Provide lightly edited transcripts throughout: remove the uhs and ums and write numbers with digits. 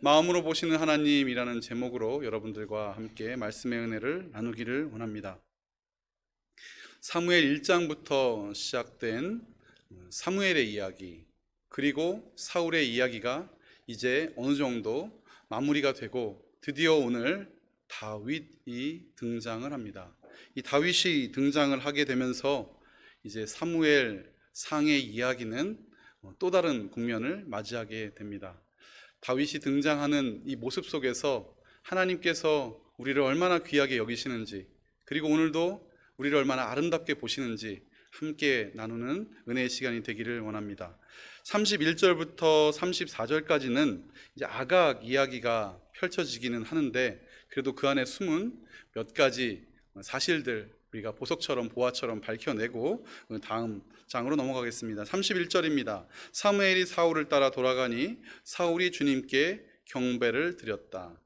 마음으로 보시는 하나님이라는 제목으로 여러분들과 함께 말씀의 은혜를 나누기를 원합니다. 사무엘 1장부터 시작된 사무엘의 이야기, 그리고 사울의 이야기가 이제 어느 정도 마무리가 되고 드디어 오늘 다윗이 등장을 합니다. 이 다윗이 등장을 하게 되면서 이제 사무엘 상의 이야기는 또 다른 국면을 맞이하게 됩니다. 다윗이 등장하는 이 모습 속에서 하나님께서 우리를 얼마나 귀하게 여기시는지, 그리고 오늘도 우리를 얼마나 아름답게 보시는지 함께 나누는 은혜의 시간이 되기를 원합니다. 31절부터 34절까지는 이제 아각 이야기가 펼쳐지기는 하는데, 그래도 그 안에 숨은 몇 가지 사실들 우리가 보석처럼 보화처럼 밝혀내고 다음 장으로 넘어가겠습니다. 31절입니다. 사무엘이 사울을 따라 돌아가니 사울이 주님께 경배를 드렸다.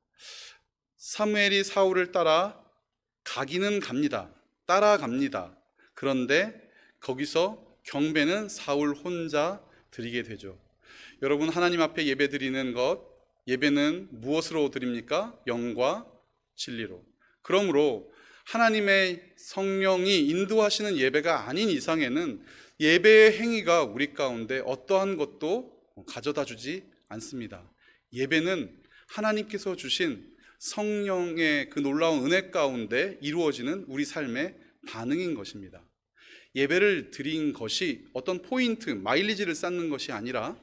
사무엘이 사울을 따라 가기는 갑니다. 따라갑니다. 그런데 거기서 경배는 사울 혼자 드리게 되죠. 여러분, 하나님 앞에 예배 드리는 것, 예배는 무엇으로 드립니까? 영과 진리로. 그러므로 하나님의 성령이 인도하시는 예배가 아닌 이상에는 예배의 행위가 우리 가운데 어떠한 것도 가져다 주지 않습니다. 예배는 하나님께서 주신 성령의 그 놀라운 은혜 가운데 이루어지는 우리 삶의 반응인 것입니다. 예배를 드린 것이 어떤 포인트, 마일리지를 쌓는 것이 아니라,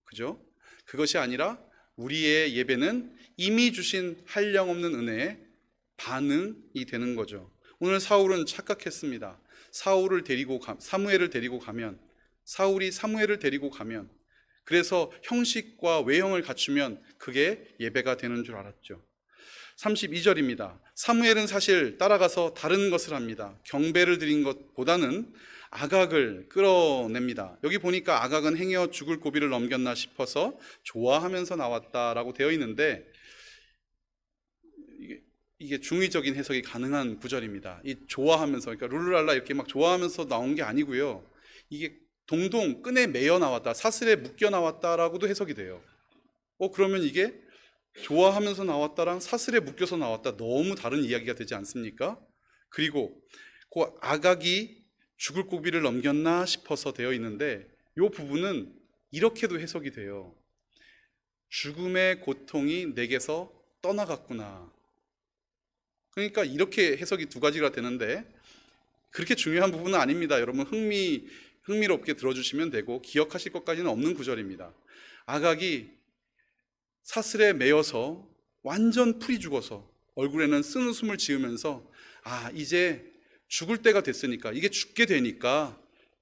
그죠? 그것이 아니라 우리의 예배는 이미 주신 한량없는 은혜의 반응이 되는 거죠. 오늘 사울은 착각했습니다. 사무엘을 데리고 가면, 사울이 사무엘을 데리고 가면, 그래서 형식과 외형을 갖추면 그게 예배가 되는 줄 알았죠. 32절입니다. 사무엘은 사실 따라가서 다른 것을 합니다. 경배를 드린 것보다는 아각을 끌어냅니다. 여기 보니까 아각은 행여 죽을 고비를 넘겼나 싶어서 좋아하면서 나왔다라고 되어 있는데, 이게 중의적인 해석이 가능한 구절입니다. 이 좋아하면서, 그러니까 룰루랄라 이렇게 막 좋아하면서 나온 게 아니고요. 이게 동동 끈에 매여 나왔다, 사슬에 묶여 나왔다라고도 해석이 돼요. 그러면 이게 좋아하면서 나왔다랑 사슬에 묶여서 나왔다, 너무 다른 이야기가 되지 않습니까? 그리고 그 아각이 죽을 고비를 넘겼나 싶어서 되어 있는데, 이 부분은 이렇게도 해석이 돼요. 죽음의 고통이 내게서 떠나갔구나. 그러니까 이렇게 해석이 두 가지가 되는데, 그렇게 중요한 부분은 아닙니다. 여러분, 흥미롭게 들어주시면 되고 기억하실 것까지는 없는 구절입니다. 아각이 사슬에 매여서 완전 풀이 죽어서 얼굴에는 쓴웃음을 지으면서, 이제 죽을 때가 됐으니까, 이게 죽게 되니까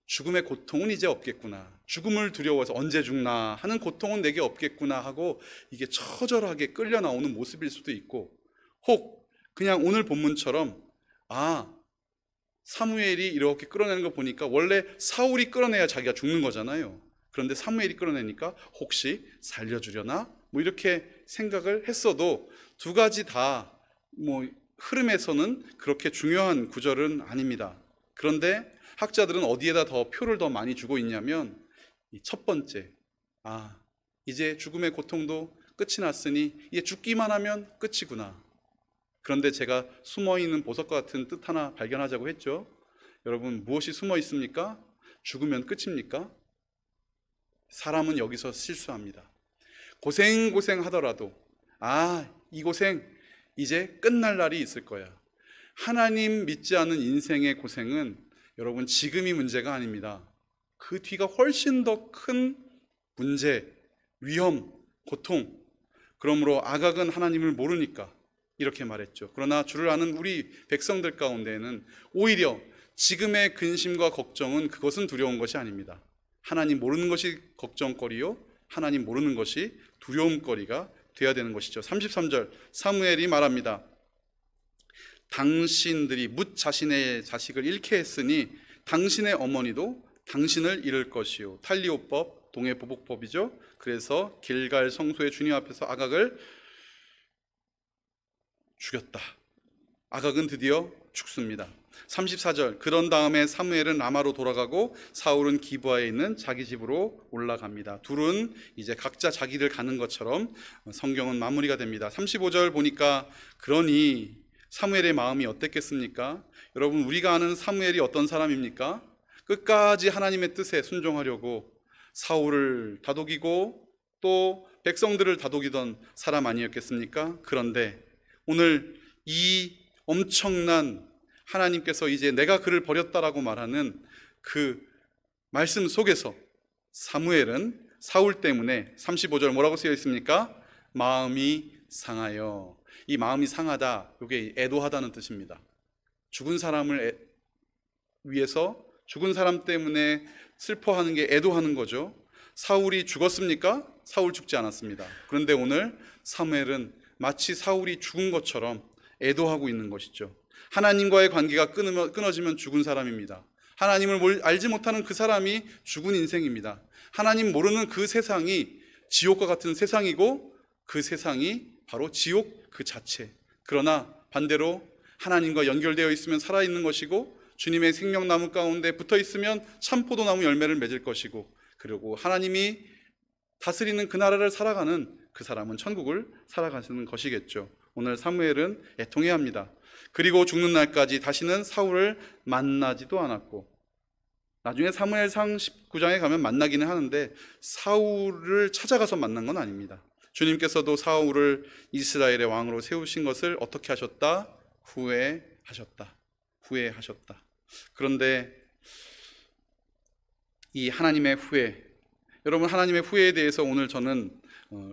죽음의 고통은 이제 없겠구나, 죽음을 두려워해서 언제 죽나 하는 고통은 내게 없겠구나 하고 이게 처절하게 끌려 나오는 모습일 수도 있고, 혹 그냥 오늘 본문처럼 사무엘이 이렇게 끌어내는 거 보니까 원래 사울이 끌어내야 자기가 죽는 거잖아요. 그런데 사무엘이 끌어내니까 혹시 살려주려나? 이렇게 생각을 했어도 두 가지 다 흐름에서는 그렇게 중요한 구절은 아닙니다. 그런데 학자들은 어디에다 표를 더 많이 주고 있냐면, 이 첫 번째, 이제 죽음의 고통도 끝이 났으니 이제 죽기만 하면 끝이구나. 그런데 제가 숨어있는 보석과 같은 뜻 하나 발견하자고 했죠. 여러분, 무엇이 숨어 있습니까? 죽으면 끝입니까? 사람은 여기서 실수합니다. 고생 하더라도 이 고생 이제 끝날 날이 있을 거야. 하나님 믿지 않는 인생의 고생은 여러분 지금이 문제가 아닙니다. 그 뒤가 훨씬 더 큰 문제, 위험, 고통. 그러므로 아각은 하나님을 모르니까 이렇게 말했죠. 그러나 주를 아는 우리 백성들 가운데에는 오히려 지금의 근심과 걱정은, 그것은 두려운 것이 아닙니다. 하나님 모르는 것이 걱정거리요, 하나님 모르는 것이 두려움거리가 되어야 되는 것이죠. 33절 사무엘이 말합니다. 당신들이 뭇 자신의 자식을 잃게 했으니 당신의 어머니도 당신을 잃을 것이요. 탈리오법, 동해보복법이죠. 그래서 길갈 성소의 주님 앞에서 아각을 죽였다. 아각은 드디어 죽습니다. 34절, 그런 다음에 사무엘은 라마로 돌아가고 사울은 기브아에 있는 자기 집으로 올라갑니다. 둘은 이제 각자 자기를 가는 것처럼 성경은 마무리가 됩니다. 35절 보니까 그러니 사무엘의 마음이 어땠겠습니까? 여러분, 우리가 아는 사무엘이 어떤 사람입니까? 끝까지 하나님의 뜻에 순종하려고 사울을 다독이고 또 백성들을 다독이던 사람 아니었겠습니까? 그런데 오늘 이 엄청난 하나님께서 이제 내가 그를 버렸다라고 말하는 그 말씀 속에서 사무엘은 사울 때문에 35절 뭐라고 쓰여 있습니까? 마음이 상하여. 이 마음이 상하다, 이게 애도하다는 뜻입니다. 죽은 사람을 위해서 죽은 사람 때문에 슬퍼하는 게 애도하는 거죠. 사울이 죽었습니까? 사울 죽지 않았습니다. 그런데 오늘 사무엘은 마치 사울이 죽은 것처럼 애도하고 있는 것이죠. 하나님과의 관계가 끊어지면 죽은 사람입니다. 하나님을 알지 못하는 그 사람이 죽은 인생입니다. 하나님 모르는 그 세상이 지옥과 같은 세상이고 그 세상이 바로 지옥 그 자체. 그러나 반대로 하나님과 연결되어 있으면 살아있는 것이고 주님의 생명나무 가운데 붙어 있으면 참 포도나무 열매를 맺을 것이고, 그리고 하나님이 다스리는 그 나라를 살아가는 그 사람은 천국을 살아가는 것이겠죠. 오늘 사무엘은 애통해야 합니다. 그리고 죽는 날까지 다시는 사울을 만나지도 않았고, 나중에 사무엘상 19장에 가면 만나기는 하는데 사울을 찾아가서 만난 건 아닙니다. 주님께서도 사울을 이스라엘의 왕으로 세우신 것을 어떻게 하셨다? 후회하셨다. 그런데 이 하나님의 후회, 여러분, 하나님의 후회에 대해서 오늘 저는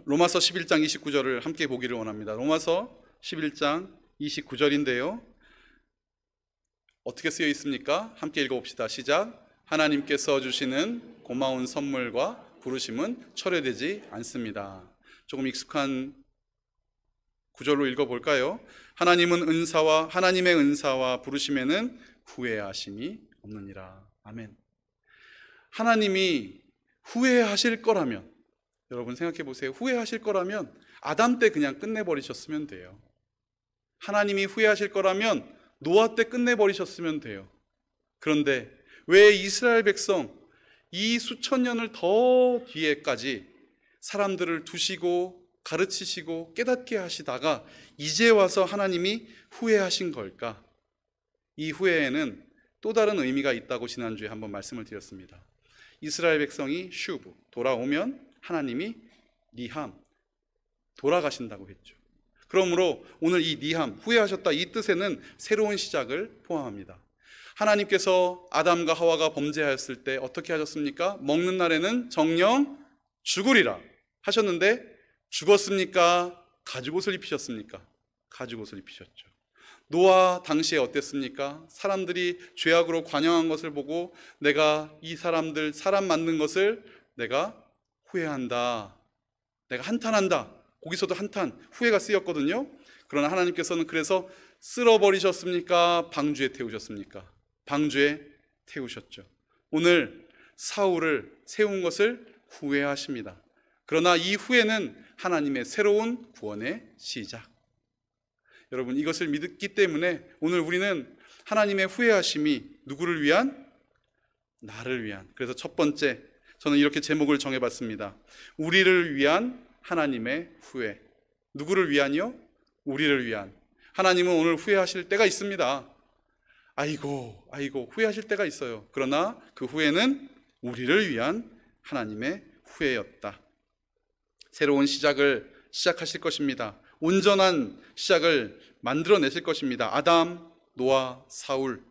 로마서 11장 29절을 함께 보기를 원합니다. 로마서 11장 29절인데요. 어떻게 쓰여 있습니까? 함께 읽어봅시다. 시작. 하나님께서 주시는 고마운 선물과 부르심은 철회되지 않습니다. 조금 익숙한 구절로 읽어볼까요? 하나님의 은사와 부르심에는 후회하심이 없느니라. 아멘. 하나님이 후회하실 거라면, 여러분 생각해 보세요. 후회하실 거라면 아담 때 그냥 끝내버리셨으면 돼요. 하나님이 후회하실 거라면 노아 때 끝내버리셨으면 돼요. 그런데 왜 이스라엘 백성 이 수천 년을 더 뒤에까지 사람들을 두시고 가르치시고 깨닫게 하시다가 이제 와서 하나님이 후회하신 걸까? 이 후회에는 또 다른 의미가 있다고 지난주에 한번 말씀을 드렸습니다. 이스라엘 백성이 슈브, 돌아오면 하나님이 니함, 돌아가신다고 했죠. 그러므로 오늘 이 니함, 후회하셨다, 이 뜻에는 새로운 시작을 포함합니다. 하나님께서 아담과 하와가 범죄하였을 때 어떻게 하셨습니까? 먹는 날에는 정령 죽으리라 하셨는데 죽었습니까? 가죽옷을 입히셨습니까? 가죽옷을 입히셨죠. 노아 당시에 어땠습니까? 사람들이 죄악으로 관영한 것을 보고 내가 이 사람들 사람 만든 것을 내가 후회한다, 내가 한탄한다. 거기서도 한탄, 후회가 쓰였거든요. 그러나 하나님께서는 그래서 쓸어버리셨습니까? 방주에 태우셨습니까? 방주에 태우셨죠. 오늘 사울을 세운 것을 후회하십니다. 그러나 이 후회는 하나님의 새로운 구원의 시작. 여러분, 이것을 믿기 때문에 오늘 우리는 하나님의 후회하심이 누구를 위한? 나를 위한. 그래서 첫 번째, 저는 이렇게 제목을 정해봤습니다. 우리를 위한 하나님의 후회. 누구를 위한이요? 우리를 위한. 하나님은 오늘 후회하실 때가 있습니다. 아이고 후회하실 때가 있어요. 그러나 그 후회는 우리를 위한 하나님의 후회였다. 새로운 시작을 시작하실 것입니다. 온전한 시작을 만들어내실 것입니다. 아담, 노아, 사울,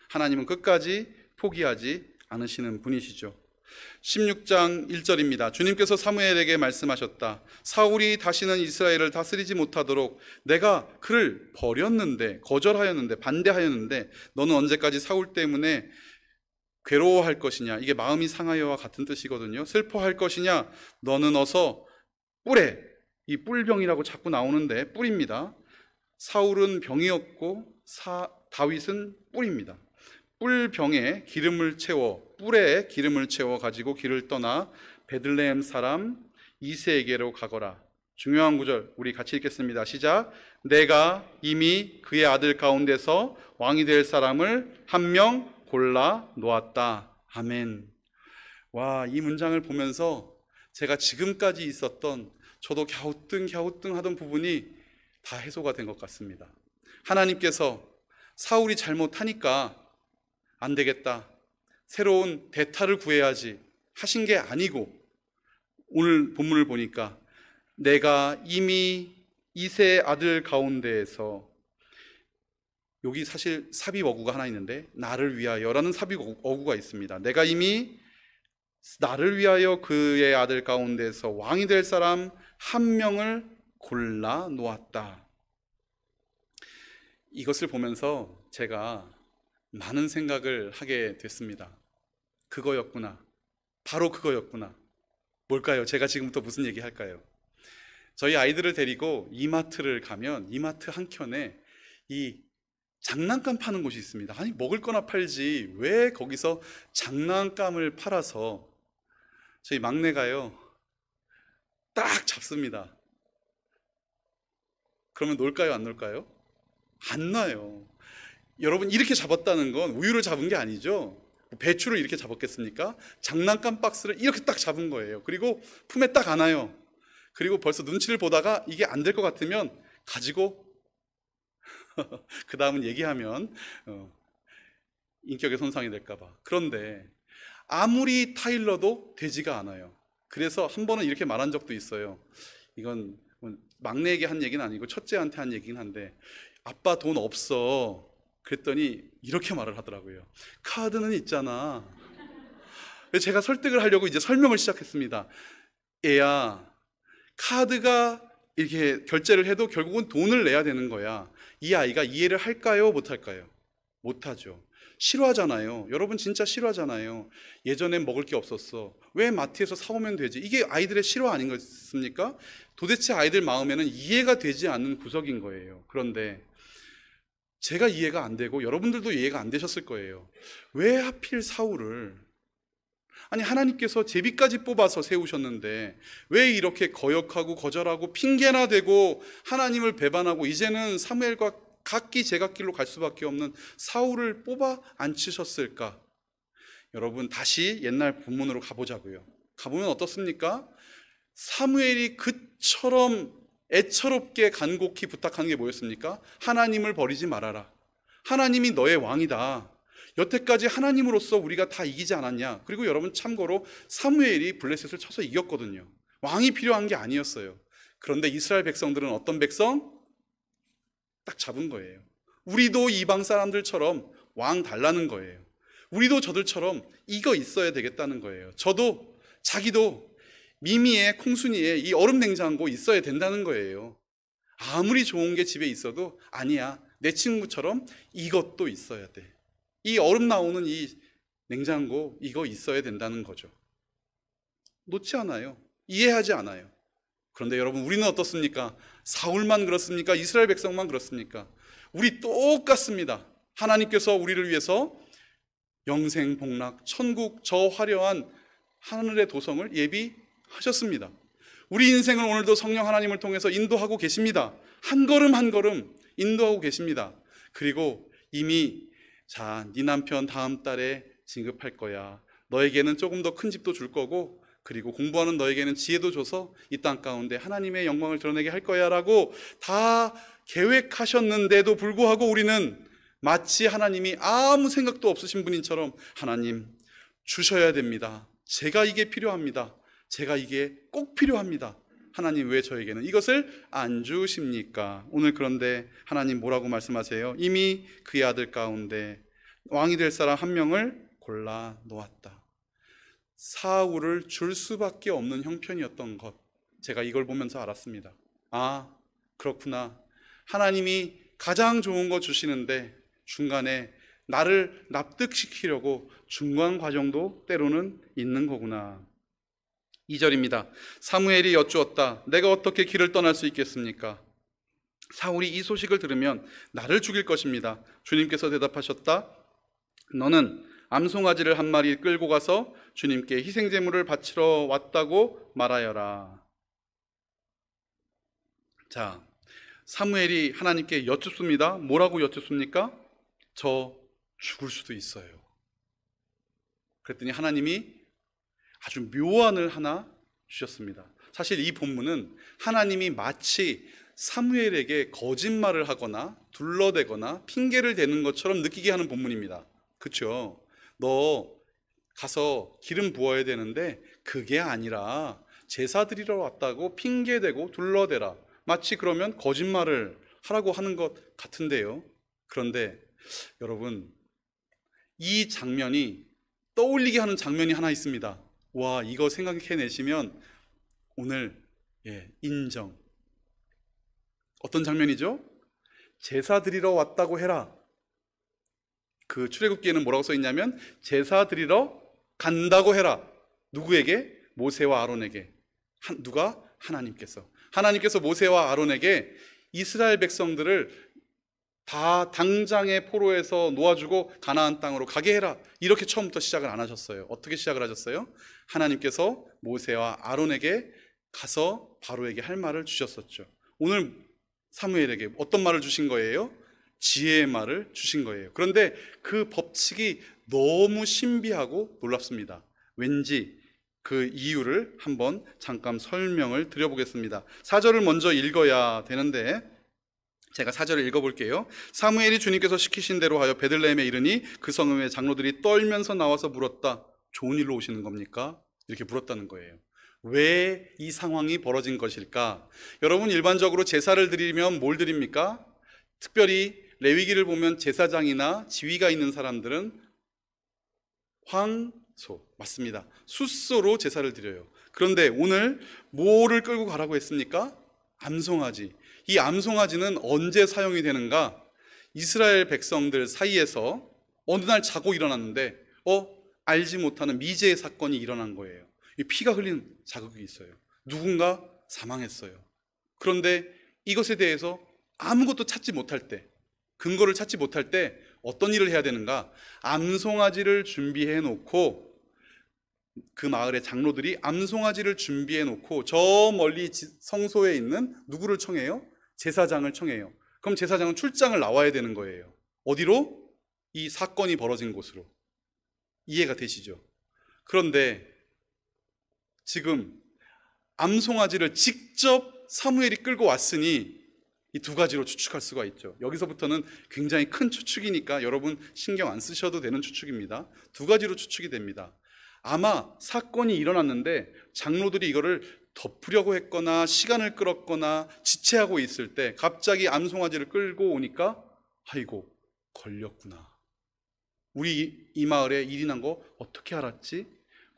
하나님은 끝까지 포기하지 않으시는 분이시죠. 16장 1절입니다. 주님께서 사무엘에게 말씀하셨다. 사울이 다시는 이스라엘을 다스리지 못하도록 내가 그를 버렸는데, 거절하였는데, 반대하였는데 너는 언제까지 사울 때문에 괴로워할 것이냐? 이게 마음이 상하여와 같은 뜻이거든요. 슬퍼할 것이냐? 너는 어서 뿔에, 이 뿔병이라고 자꾸 나오는데 뿔입니다. 사울은 병이었고 다윗은 뿔입니다. 뿔병에 기름을 채워, 뿔에 기름을 채워 가지고 길을 떠나 베들레헴 사람 이새에게로 가거라. 중요한 구절 우리 같이 읽겠습니다. 시작. 내가 이미 그의 아들 가운데서 왕이 될 사람을 한 명 골라 놓았다. 아멘. 와, 이 문장을 보면서 제가 지금까지 있었던 저도 갸우뚱 하던 부분이 다 해소가 된 것 같습니다. 하나님께서 사울이 잘못하니까 안 되겠다, 새로운 대타를 구해야지 하신 게 아니고, 오늘 본문을 보니까 내가 이미 이새의 아들 가운데에서, 여기 사실 삽입어구가 하나 있는데 나를 위하여라는 삽입어구가 있습니다. 내가 이미 나를 위하여 그의 아들 가운데서 왕이 될 사람 한 명을 골라 놓았다. 이것을 보면서 제가 많은 생각을 하게 됐습니다. 그거였구나. 바로 그거였구나. 뭘까요? 제가 지금부터 무슨 얘기 할까요? 저희 아이들을 데리고 이마트를 가면 이마트 한켠에 이 장난감 파는 곳이 있습니다. 아니, 먹을 거나 팔지 왜 거기서 장난감을 팔아서, 저희 막내가요 딱 잡습니다. 그러면 놀까요, 안 놀까요? 안 놔요. 여러분, 이렇게 잡았다는 건 우유를 잡은 게 아니죠. 배추를 이렇게 잡았겠습니까? 장난감 박스를 이렇게 딱 잡은 거예요. 그리고 품에 딱 안아요. 그리고 벌써 눈치를 보다가 이게 안 될 것 같으면 가지고 그 다음은 얘기하면 인격의 손상이 될까 봐. 그런데 아무리 타일러도 되지가 않아요. 그래서 한 번은 이렇게 말한 적도 있어요. 이건 막내에게 한 얘기는 아니고 첫째한테 한 얘기긴 한데, 아빠 돈 없어. 그랬더니 이렇게 말을 하더라고요. 카드는 있잖아. 제가 설득을 하려고 이제 설명을 시작했습니다. 애야, 카드가 이렇게 결제를 해도 결국은 돈을 내야 되는 거야. 이 아이가 이해를 할까요? 못할까요? 못하죠. 싫어하잖아요. 여러분 진짜 싫어하잖아요. 예전엔 먹을 게 없었어. 왜 마트에서 사오면 되지? 이게 아이들의 싫어 아닌 것입니까? 도대체 아이들 마음에는 이해가 되지 않는 구석인 거예요. 그런데 제가 이해가 안 되고 여러분들도 이해가 안 되셨을 거예요. 왜 하필 사울을, 아니 하나님께서 제비까지 뽑아서 세우셨는데 왜 이렇게 거역하고 거절하고 핑계나 대고 하나님을 배반하고 이제는 사무엘과 각기 제각길로 갈 수밖에 없는 사울을 뽑아 앉히셨을까? 여러분 다시 옛날 본문으로 가보자고요. 가보면 어떻습니까? 사무엘이 그처럼 애처롭게 간곡히 부탁하는 게 뭐였습니까? 하나님을 버리지 말아라. 하나님이 너의 왕이다. 여태까지 하나님으로서 우리가 다 이기지 않았냐? 그리고 여러분 참고로 사무엘이 블레셋을 쳐서 이겼거든요. 왕이 필요한 게 아니었어요. 그런데 이스라엘 백성들은 어떤 백성? 딱 잡은 거예요. 우리도 이방 사람들처럼 왕 달라는 거예요. 우리도 저들처럼 이거 있어야 되겠다는 거예요. 저도 자기도 미미의 콩순이에 이 얼음 냉장고 있어야 된다는 거예요. 아무리 좋은 게 집에 있어도 아니야, 내 친구처럼 이것도 있어야 돼. 이 얼음 나오는 이 냉장고 이거 있어야 된다는 거죠. 놓지 않아요. 이해하지 않아요. 그런데 여러분 우리는 어떻습니까? 사울만 그렇습니까? 이스라엘 백성만 그렇습니까? 우리 똑같습니다. 하나님께서 우리를 위해서 영생복락, 천국, 저 화려한 하늘의 도성을 예비하셨습니다. 우리 인생을 오늘도 성령 하나님을 통해서 인도하고 계십니다. 한 걸음 한 걸음 인도하고 계십니다. 그리고 이미 자, 네 남편 다음 달에 진급할 거야. 너에게는 조금 더 큰 집도 줄 거고, 그리고 공부하는 너에게는 지혜도 줘서 이 땅 가운데 하나님의 영광을 드러내게 할 거야 라고 다 계획하셨는데도 불구하고 우리는 마치 하나님이 아무 생각도 없으신 분인처럼 하나님 주셔야 됩니다. 제가 이게 필요합니다. 제가 이게 꼭 필요합니다. 하나님 왜 저에게는 이것을 안 주십니까? 오늘 그런데 하나님 뭐라고 말씀하세요? 이미 그의 아들 가운데 왕이 될 사람 한 명을 골라 놓았다. 사울을 줄 수밖에 없는 형편이었던 것, 제가 이걸 보면서 알았습니다. 아, 그렇구나. 하나님이 가장 좋은 거 주시는데 중간에 나를 납득시키려고 중간 과정도 때로는 있는 거구나. 2절입니다. 사무엘이 여쭈었다. 내가 어떻게 길을 떠날 수 있겠습니까? 사울이 이 소식을 들으면 나를 죽일 것입니다. 주님께서 대답하셨다. 너는 암송아지를 한 마리 끌고 가서 주님께 희생제물을 바치러 왔다고 말하여라. 자, 사무엘이 하나님께 여쭙습니다. 뭐라고 여쭙습니까? 저 죽을 수도 있어요. 그랬더니 하나님이 아주 묘안을 하나 주셨습니다. 사실 이 본문은 하나님이 마치 사무엘에게 거짓말을 하거나 둘러대거나 핑계를 대는 것처럼 느끼게 하는 본문입니다. 그렇죠? 너 가서 기름 부어야 되는데 그게 아니라 제사 드리러 왔다고 핑계대고 둘러대라. 마치 그러면 거짓말을 하라고 하는 것 같은데요. 그런데 여러분, 이 장면이 떠올리게 하는 장면이 하나 있습니다. 와, 이거 생각해내시면 오늘 인정. 어떤 장면이죠? 제사 드리러 왔다고 해라. 그 출애굽기에는 뭐라고 써 있냐면 제사 드리러 간다고 해라. 누구에게? 모세와 아론에게. 누가? 하나님께서 모세와 아론에게 이스라엘 백성들을 다 당장의 포로에서 놓아주고 가나안 땅으로 가게 해라. 이렇게 처음부터 시작을 안 하셨어요. 어떻게 시작을 하셨어요? 하나님께서 모세와 아론에게 가서 바로에게 할 말을 주셨었죠. 오늘 사무엘에게 어떤 말을 주신 거예요? 지혜의 말을 주신 거예요. 그런데 그 법칙이 너무 신비하고 놀랍습니다. 왠지 그 이유를 한번 잠깐 설명을 드려보겠습니다. 4절을 먼저 읽어야 되는데 제가 4절을 읽어볼게요. 사무엘이 주님께서 시키신 대로 하여 베들레헴에 이르니 그 성읍의 장로들이 떨면서 나와서 물었다. 좋은 일로 오시는 겁니까? 이렇게 물었다는 거예요. 왜 이 상황이 벌어진 것일까? 여러분, 일반적으로 제사를 드리면 뭘 드립니까? 특별히 레위기를 보면 제사장이나 지휘가 있는 사람들은 황소, 맞습니다. 숫소로 제사를 드려요. 그런데 오늘 뭐를 끌고 가라고 했습니까? 암송아지. 이 암송아지는 언제 사용이 되는가? 이스라엘 백성들 사이에서 어느 날 자고 일어났는데 알지 못하는 미제의 사건이 일어난 거예요. 피가 흘린 자국이 있어요. 누군가 사망했어요. 그런데 이것에 대해서 아무것도 찾지 못할 때, 근거를 찾지 못할 때 어떤 일을 해야 되는가? 암송아지를 준비해 놓고, 그 마을의 장로들이 암송아지를 준비해 놓고 저 멀리 성소에 있는 누구를 청해요? 제사장을 청해요. 그럼 제사장은 출장을 나와야 되는 거예요. 어디로? 이 사건이 벌어진 곳으로. 이해가 되시죠? 그런데 지금 암송아지를 직접 사무엘이 끌고 왔으니 이 두 가지로 추측할 수가 있죠. 여기서부터는 굉장히 큰 추측이니까 여러분 신경 안 쓰셔도 되는 추측입니다. 두 가지로 추측이 됩니다. 아마 사건이 일어났는데 장로들이 이거를 덮으려고 했거나 시간을 끌었거나 지체하고 있을 때 갑자기 암송아지를 끌고 오니까 아이고, 걸렸구나. 우리 이 마을에 일이 난 거 어떻게 알았지?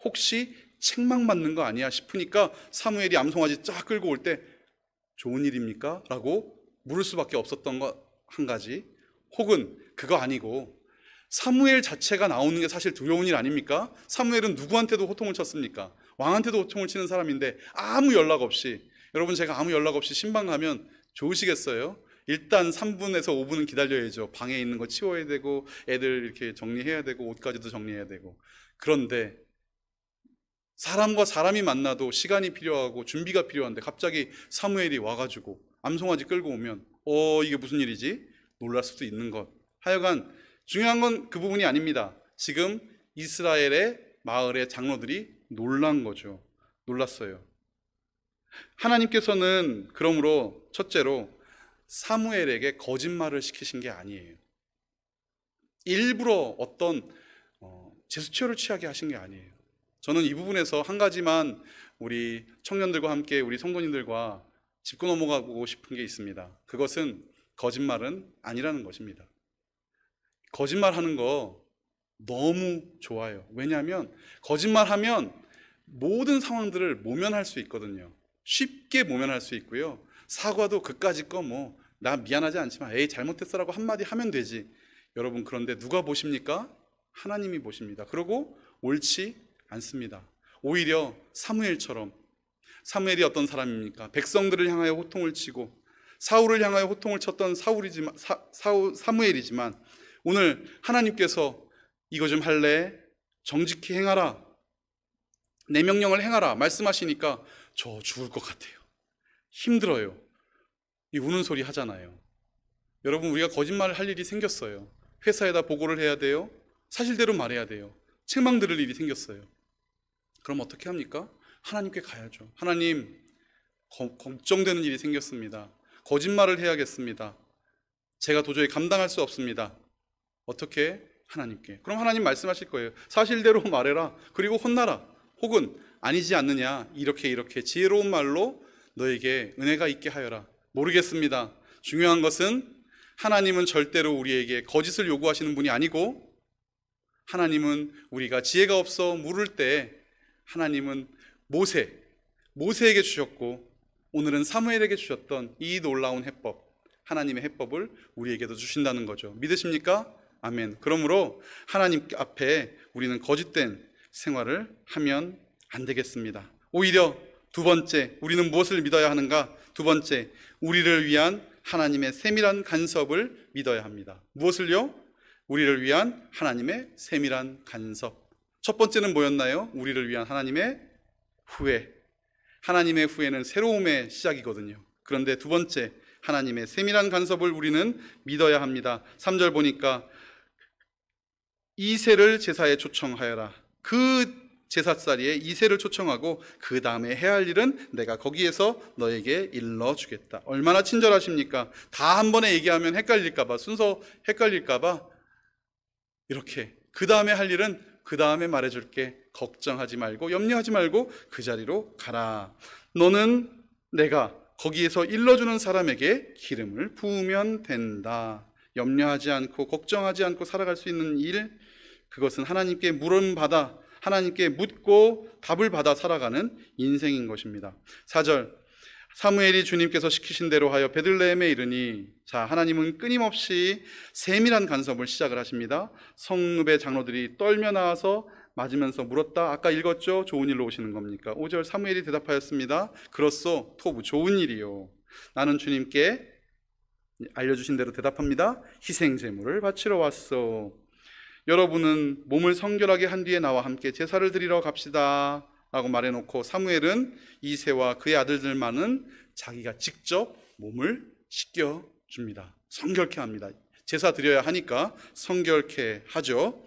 혹시 책망 맞는 거 아니야 싶으니까 사무엘이 암송아지 쫙 끌고 올 때 좋은 일입니까? 라고 물을 수밖에 없었던 것 한 가지. 혹은 그거 아니고 사무엘 자체가 나오는 게 사실 두려운 일 아닙니까? 사무엘은 누구한테도 호통을 쳤습니까? 왕한테도 호통을 치는 사람인데 아무 연락 없이, 여러분 제가 아무 연락 없이 신방 가면 좋으시겠어요? 일단 3분에서 5분은 기다려야죠. 방에 있는 거 치워야 되고 애들 이렇게 정리해야 되고 옷까지도 정리해야 되고. 그런데 사람과 사람이 만나도 시간이 필요하고 준비가 필요한데 갑자기 사무엘이 와가지고 암송아지 끌고 오면 이게 무슨 일이지? 놀랄 수도 있는 것. 하여간 중요한 건 그 부분이 아닙니다. 지금 이스라엘의 마을의 장로들이 놀란 거죠. 놀랐어요. 하나님께서는 그러므로 첫째로 사무엘에게 거짓말을 시키신 게 아니에요. 일부러 어떤 제스처를 취하게 하신 게 아니에요. 저는 이 부분에서 한 가지만 우리 청년들과 함께 우리 성도님들과 짚고 넘어가고 싶은 게 있습니다. 그것은 거짓말은 아니라는 것입니다. 거짓말하는 거 너무 좋아요. 왜냐하면 거짓말하면 모든 상황들을 모면할 수 있거든요. 쉽게 모면할 수 있고요. 사과도 그까짓 거 나 미안하지 않지만 에이 잘못했어라고 한마디 하면 되지. 여러분, 그런데 누가 보십니까? 하나님이 보십니다. 그리고 옳지 않습니다. 오히려 사무엘처럼, 사무엘이 어떤 사람입니까? 백성들을 향하여 호통을 치고 사울을 향하여 호통을 쳤던 사무엘이지만 오늘 하나님께서 이거 좀 할래? 정직히 행하라, 내 명령을 행하라 말씀하시니까 저 죽을 것 같아요. 힘들어요. 이 우는 소리 하잖아요. 여러분, 우리가 거짓말을 할 일이 생겼어요. 회사에다 보고를 해야 돼요. 사실대로 말해야 돼요. 책망 들을 일이 생겼어요. 그럼 어떻게 합니까? 하나님께 가야죠. 하나님, 걱정되는 일이 생겼습니다. 거짓말을 해야겠습니다. 제가 도저히 감당할 수 없습니다. 어떻게? 하나님께. 그럼 하나님 말씀하실 거예요. 사실대로 말해라. 그리고 혼나라. 혹은 아니지 않느냐, 이렇게 지혜로운 말로 너에게 은혜가 있게 하여라. 모르겠습니다. 중요한 것은 하나님은 절대로 우리에게 거짓을 요구하시는 분이 아니고, 하나님은 우리가 지혜가 없어 물을 때 하나님은 모세에게 주셨고, 오늘은 사무엘에게 주셨던 이 놀라운 해법, 하나님의 해법을 우리에게도 주신다는 거죠. 믿으십니까? 아멘. 그러므로 하나님 앞에 우리는 거짓된 생활을 하면 안 되겠습니다. 오히려 두 번째, 우리는 무엇을 믿어야 하는가? 두 번째, 우리를 위한 하나님의 세밀한 간섭을 믿어야 합니다. 무엇을요? 우리를 위한 하나님의 세밀한 간섭. 첫 번째는 뭐였나요? 우리를 위한 하나님의 후회. 하나님의 후회는 새로움의 시작이거든요. 그런데 두 번째, 하나님의 세밀한 간섭을 우리는 믿어야 합니다. 3절 보니까 이새를 제사에 초청하여라. 그 제사자리에 이새를 초청하고 그 다음에 해야 할 일은 내가 거기에서 너에게 일러주겠다. 얼마나 친절하십니까? 다 한 번에 얘기하면 헷갈릴까봐, 순서 헷갈릴까봐 이렇게 그 다음에 할 일은 그 다음에 말해줄게. 걱정하지 말고 염려하지 말고 그 자리로 가라. 너는 내가 거기에서 일러주는 사람에게 기름을 부으면 된다. 염려하지 않고 걱정하지 않고 살아갈 수 있는 일, 그것은 하나님께 물음받아, 하나님께 묻고 답을 받아 살아가는 인생인 것입니다. 4절, 사무엘이 주님께서 시키신 대로 하여 베들레헴에 이르니, 자, 하나님은 끊임없이 세밀한 간섭을 시작을 하십니다. 성읍의 장로들이 떨며 나와서 맞으면서 물었다. 아까 읽었죠? 좋은 일로 오시는 겁니까? 5절, 사무엘이 대답하였습니다. 그렇소, 토부, 좋은 일이요. 나는 주님께 알려주신 대로 대답합니다. 희생제물을 바치러 왔소. 여러분은 몸을 성결하게 한 뒤에 나와 함께 제사를 드리러 갑시다 라고 말해놓고, 사무엘은 이새와 그의 아들들만은 자기가 직접 몸을 씻겨줍니다. 성결케 합니다. 제사 드려야 하니까 성결케 하죠.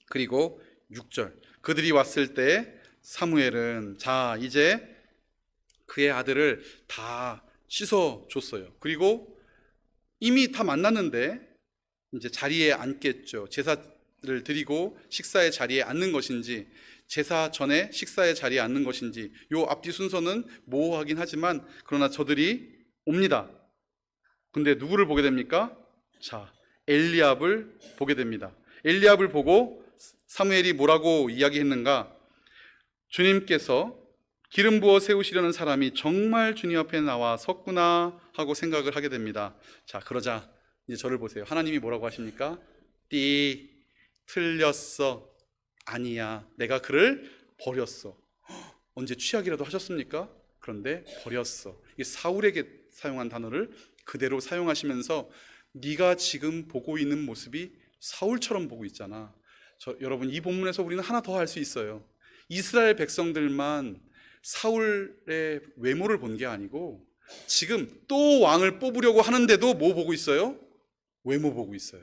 그리고 6절, 그들이 왔을 때 사무엘은 자, 이제 그의 아들을 다 씻어줬어요. 그리고 이미 다 만났는데 이제 자리에 앉겠죠. 제사를 드리고 식사의 자리에 앉는 것인지, 제사 전에 식사의 자리에 앉는 것인지, 요 앞뒤 순서는 모호하긴 하지만 그러나 저들이 옵니다. 근데 누구를 보게 됩니까? 자, 엘리압을 보게 됩니다. 엘리압을 보고 사무엘이 뭐라고 이야기했는가? 주님께서 기름 부어 세우시려는 사람이 정말 주님 앞에 나와 섰구나 하고 생각을 하게 됩니다. 자, 그러자 이제 저를 보세요. 하나님이 뭐라고 하십니까? 띠, 틀렸어. 아니야, 내가 그를 버렸어. 언제 취약이라도 하셨습니까? 그런데 버렸어. 이 사울에게 사용한 단어를 그대로 사용하시면서 네가 지금 보고 있는 모습이 사울처럼 보고 있잖아. 여러분, 이 본문에서 우리는 하나 더 할 수 있어요. 이스라엘 백성들만 사울의 외모를 본 게 아니고 지금 또 왕을 뽑으려고 하는데도 뭐 보고 있어요? 외모 보고 있어요.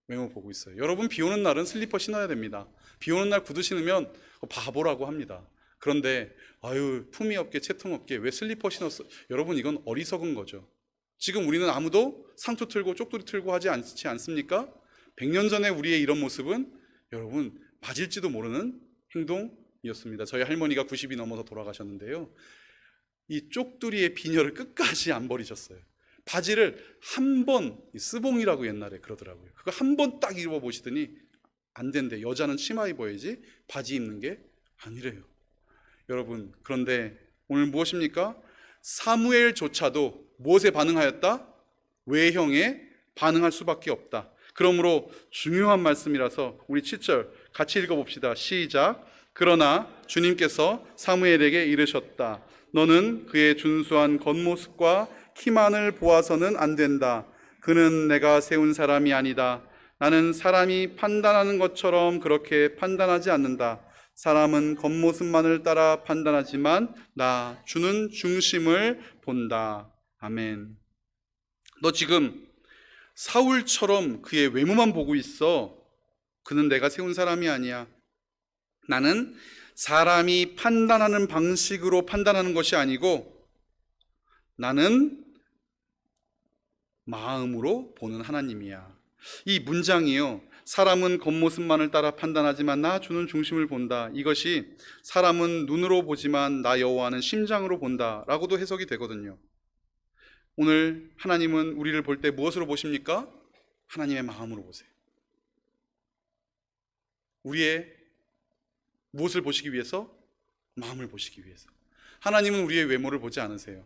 외모 보고 있어요. 여러분, 비 오는 날은 슬리퍼 신어야 됩니다. 비 오는 날 구두 신으면 바보라고 합니다. 그런데 아유, 품위 없게 채통 없게 왜 슬리퍼 신었어? 여러분, 이건 어리석은 거죠. 지금 우리는 아무도 상투 틀고 쪽두리 틀고 하지 않지 않습니까? 100년 전에 우리의 이런 모습은 여러분 맞을지도 모르는 행동이었습니다. 저희 할머니가 90이 넘어서 돌아가셨는데요, 이 쪽두리의 비녀를 끝까지 안 버리셨어요. 바지를 한 번, 스봉이라고 옛날에 그러더라고요. 그거 한 번 딱 입어보시더니 안 된대. 여자는 치마 입어야지 바지 입는 게 아니래요. 여러분, 그런데 오늘 무엇입니까? 사무엘조차도 무엇에 반응하였다? 외형에 반응할 수밖에 없다. 그러므로 중요한 말씀이라서 우리 7절 같이 읽어봅시다. 시작. 그러나 주님께서 사무엘에게 이르셨다. 너는 그의 준수한 겉모습과 키만을 보아서는 안 된다. 그는 내가 세운 사람이 아니다. 나는 사람이 판단하는 것처럼 그렇게 판단하지 않는다. 사람은 겉모습만을 따라 판단하지만 나 주는 중심을 본다. 아멘. 너 지금 사울처럼 그의 외모만 보고 있어. 그는 내가 세운 사람이 아니야. 나는 사람이 판단하는 방식으로 판단하는 것이 아니고 나는 마음으로 보는 하나님이야. 이 문장이요, 사람은 겉모습만을 따라 판단하지만 나 주는 중심을 본다. 이것이 사람은 눈으로 보지만 나 여호와는 심장으로 본다 라고도 해석이 되거든요. 오늘 하나님은 우리를 볼 때 무엇으로 보십니까? 하나님의 마음으로 보세요. 우리의 무엇을 보시기 위해서? 마음을 보시기 위해서. 하나님은 우리의 외모를 보지 않으세요.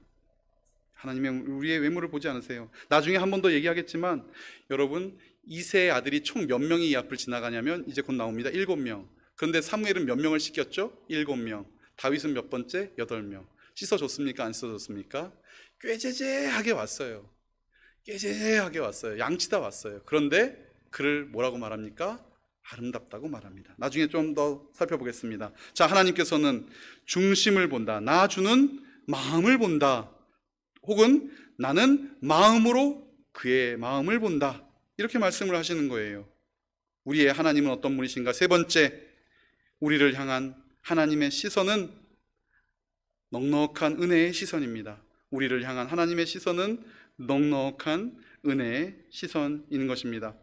하나님은 우리의 외모를 보지 않으세요. 나중에 한 번 더 얘기하겠지만 여러분, 이새의 아들이 총 몇 명이 이 앞을 지나가냐면 이제 곧 나옵니다. 7명. 그런데 사무엘은 몇 명을 씻겼죠? 7명. 다윗은 몇 번째? 8명. 씻어줬습니까? 안 씻어줬습니까? 꾀죄죄하게 왔어요. 꾀죄죄하게 왔어요. 양치다 왔어요. 그런데 그를 뭐라고 말합니까? 아름답다고 말합니다. 나중에 좀 더 살펴보겠습니다. 자, 하나님께서는 중심을 본다. 나 주는 마음을 본다. 혹은 나는 마음으로 그의 마음을 본다. 이렇게 말씀을 하시는 거예요. 우리의 하나님은 어떤 분이신가? 세 번째, 우리를 향한 하나님의 시선은 넉넉한 은혜의 시선입니다. 우리를 향한 하나님의 시선은 넉넉한 은혜의 시선인 것입니다.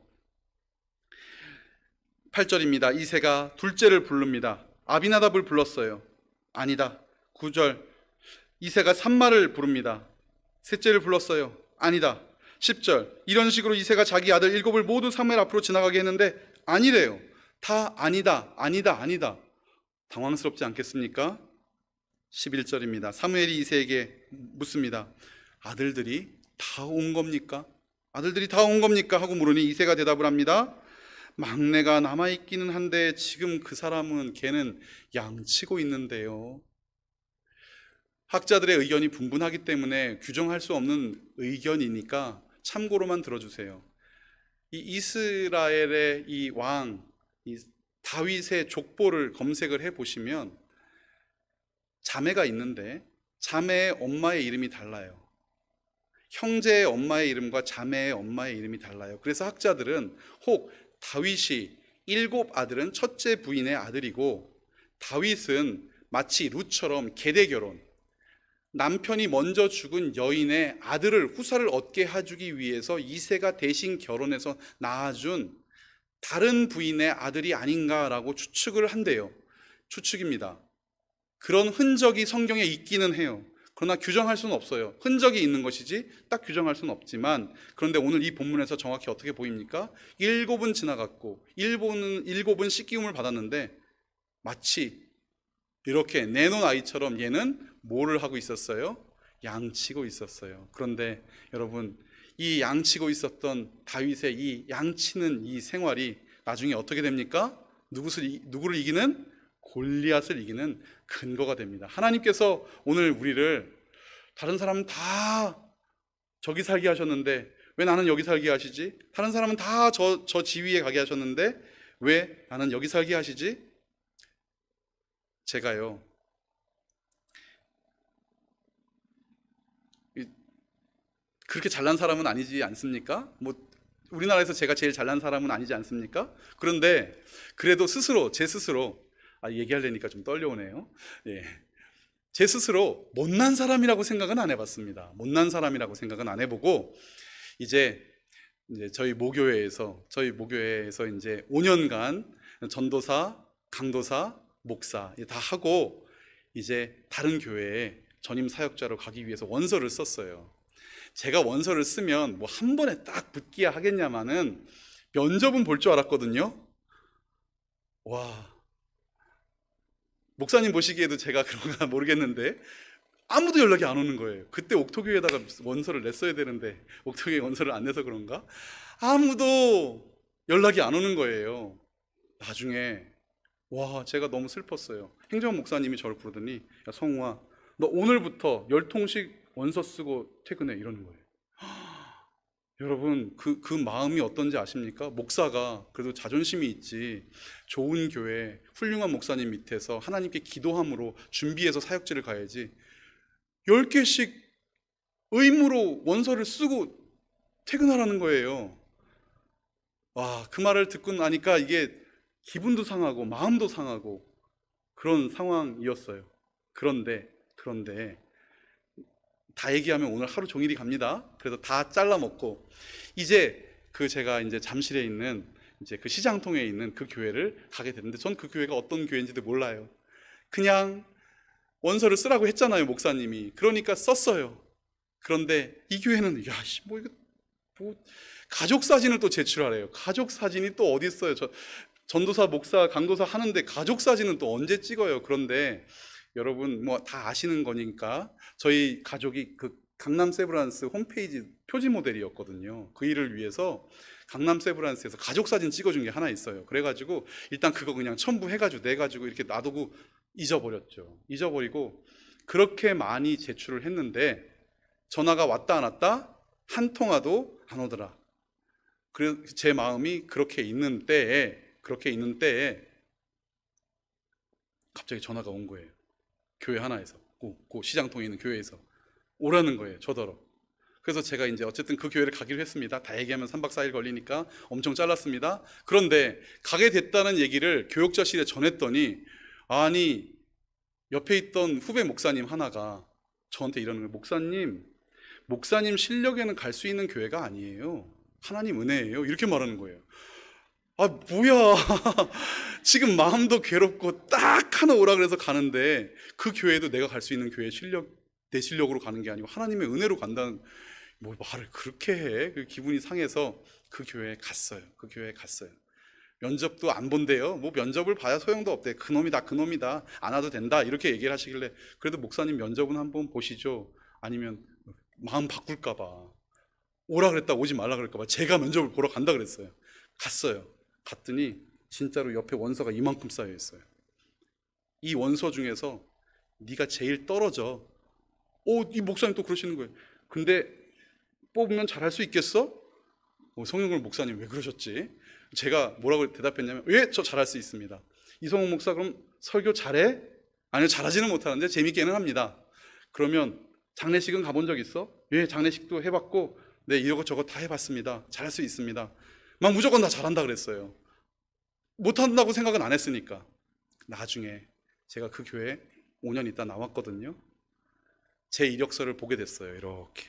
8절입니다. 이새가 둘째를 부릅니다. 아비나답을 불렀어요. 아니다. 9절, 이새가 삼마를 부릅니다. 셋째를 불렀어요. 아니다. 10절, 이런 식으로 이새가 자기 아들 7을 모두 사무엘 앞으로 지나가게 했는데 아니래요. 다 아니다, 아니다, 아니다. 당황스럽지 않겠습니까? 11절입니다. 사무엘이 이새에게 묻습니다. 아들들이 다 온 겁니까? 아들들이 다 온 겁니까? 하고 물으니 이새가 대답을 합니다. 막내가 남아있기는 한데 지금 그 사람은 걔는 양치고 있는데요. 학자들의 의견이 분분하기 때문에 규정할 수 없는 의견이니까 참고로만 들어주세요. 이 이스라엘의 이 왕, 이 다윗의 족보를 검색을 해보시면 자매가 있는데 자매의 엄마의 이름이 달라요. 형제의 엄마의 이름과 자매의 엄마의 이름이 달라요. 그래서 학자들은 혹 다윗이 7 아들은 첫째 부인의 아들이고 다윗은 마치 룻처럼 계대 결혼, 남편이 먼저 죽은 여인의 아들을 후사를 얻게 해주기 위해서 이새가 대신 결혼해서 낳아준 다른 부인의 아들이 아닌가라고 추측을 한대요. 추측입니다. 그런 흔적이 성경에 있기는 해요. 그러나 규정할 수는 없어요. 흔적이 있는 것이지 딱 규정할 수는 없지만, 그런데 오늘 이 본문에서 정확히 어떻게 보입니까? 7은 지나갔고 7은 씻기움을 받았는데 마치 이렇게 내놓은 아이처럼 얘는 뭐를 하고 있었어요? 양치고 있었어요. 그런데 여러분, 이 양치고 있었던 다윗의 이 양치는 이 생활이 나중에 어떻게 됩니까? 누구를 이기는? 골리앗을 이기는 근거가 됩니다. 하나님께서 오늘 우리를, 다른 사람은 다 저기 살게 하셨는데 왜 나는 여기 살게 하시지? 다른 사람은 다 저 지위에 가게 하셨는데 왜 나는 여기 살게 하시지? 제가요, 그렇게 잘난 사람은 아니지 않습니까? 우리나라에서 제가 제일 잘난 사람은 아니지 않습니까? 그런데 그래도 제 스스로 얘기하려니까 좀 떨려오네요. 예. 제 스스로 못난 사람이라고 생각은 안 해봤습니다. 못난 사람이라고 생각은 안 해보고 이제 저희 모교회에서 이제 5년간 전도사, 강도사, 목사 다 하고 이제 다른 교회에 전임 사역자로 가기 위해서 원서를 썼어요. 제가 원서를 쓰면 한 번에 딱 붙기야 하겠냐마는 면접은 볼 줄 알았거든요. 와, 목사님 보시기에도 제가 그런가 모르겠는데 아무도 연락이 안 오는 거예요. 그때 옥토교에다가 원서를 냈어야 되는데 옥토교에 원서를 안 내서 그런가? 아무도 연락이 안 오는 거예요. 나중에 제가 너무 슬펐어요. 행정 목사님이 저를 부르더니, 야 성우아, 너 오늘부터 10통씩 원서 쓰고 퇴근해, 이러는 거예요. 여러분, 그 마음이 어떤지 아십니까? 목사가 그래도 자존심이 있지, 좋은 교회 훌륭한 목사님 밑에서 하나님께 기도함으로 준비해서 사역지를 가야지 10개씩 의무로 원서를 쓰고 퇴근하라는 거예요. 와, 그 말을 듣고 나니까 이게 기분도 상하고 마음도 상하고 그런 상황이었어요. 그런데 다 얘기하면 오늘 하루 종일이 갑니다. 그래서 다 잘라 먹고 이제 제가 이제 잠실에 있는 이제 그 시장통에 있는 그 교회를 가게 되는데, 전 그 교회가 어떤 교회인지도 몰라요. 그냥 원서를 쓰라고 했잖아요, 목사님이. 그러니까 썼어요. 그런데 이 교회는 이거 뭐 가족 사진을 또 제출하래요. 가족 사진이 또 어디 있어요? 전도사, 목사, 강도사 하는데 가족 사진은 또 언제 찍어요? 그런데 여러분 뭐 다 아시는 거니까 저희 가족이 그 강남 세브란스 홈페이지 표지 모델이었거든요. 그 일을 위해서 강남 세브란스에서 가족 사진 찍어준 게 하나 있어요. 그래가지고 일단 그거 그냥 첨부해가지고 내가지고 이렇게 놔두고 잊어버렸죠. 잊어버리고 그렇게 많이 제출을 했는데 전화가 왔다 안 왔다 한 통화도 안 오더라. 그래서 제 마음이 그렇게 있는 때에 갑자기 전화가 온 거예요. 교회 하나에서, 그 시장통에 있는 교회에서 오라는 거예요, 저더러. 그래서 제가 이제 어쨌든 그 교회를 가기로 했습니다. 다 얘기하면 3박 4일 걸리니까 엄청 잘랐습니다. 그런데 가게 됐다는 얘기를 교역자실에 전했더니, 아니 옆에 있던 후배 목사님 하나가 저한테 이러는 거예요. 목사님 실력에는 갈 수 있는 교회가 아니에요. 하나님 은혜예요. 이렇게 말하는 거예요. 아, 뭐야. 지금 마음도 괴롭고 딱 하나 오라 그래서 가는데 그 교회도 내가 갈 수 있는 교회 내 실력으로 가는 게 아니고 하나님의 은혜로 간다는, 뭐 말을 그렇게 해. 그 기분이 상해서 그 교회에 갔어요. 면접도 안 본대요. 뭐 면접을 봐야 소용도 없대. 그놈이다. 안 와도 된다. 이렇게 얘기를 하시길래, 그래도 목사님 면접은 한번 보시죠. 아니면 마음 바꿀까 봐. 오라 그랬다 오지 말라 그럴까 봐 제가 면접을 보러 간다 그랬어요. 갔더니 진짜로 옆에 원서가 이만큼 쌓여 있어요. 이 원서 중에서 네가 제일 떨어져. 이 목사님 또 그러시는 거예요. 근데 뽑으면 잘할 수 있겠어? 성영걸 목사님 왜 그러셨지? 제가 뭐라고 대답했냐면, 예, 저 잘할 수 있습니다. 이성훈 목사 그럼 설교 잘해? 아니요, 잘하지는 못하는데 재밌게는 합니다. 그러면 장례식은 가본 적 있어? 예, 장례식도 해봤고, 네, 이것저것 다 해봤습니다. 잘할 수 있습니다. 막 무조건 다 잘한다 그랬어요. 못한다고 생각은 안 했으니까. 나중에 제가 그 교회 5년 있다 나왔거든요. 제 이력서를 보게 됐어요. 이렇게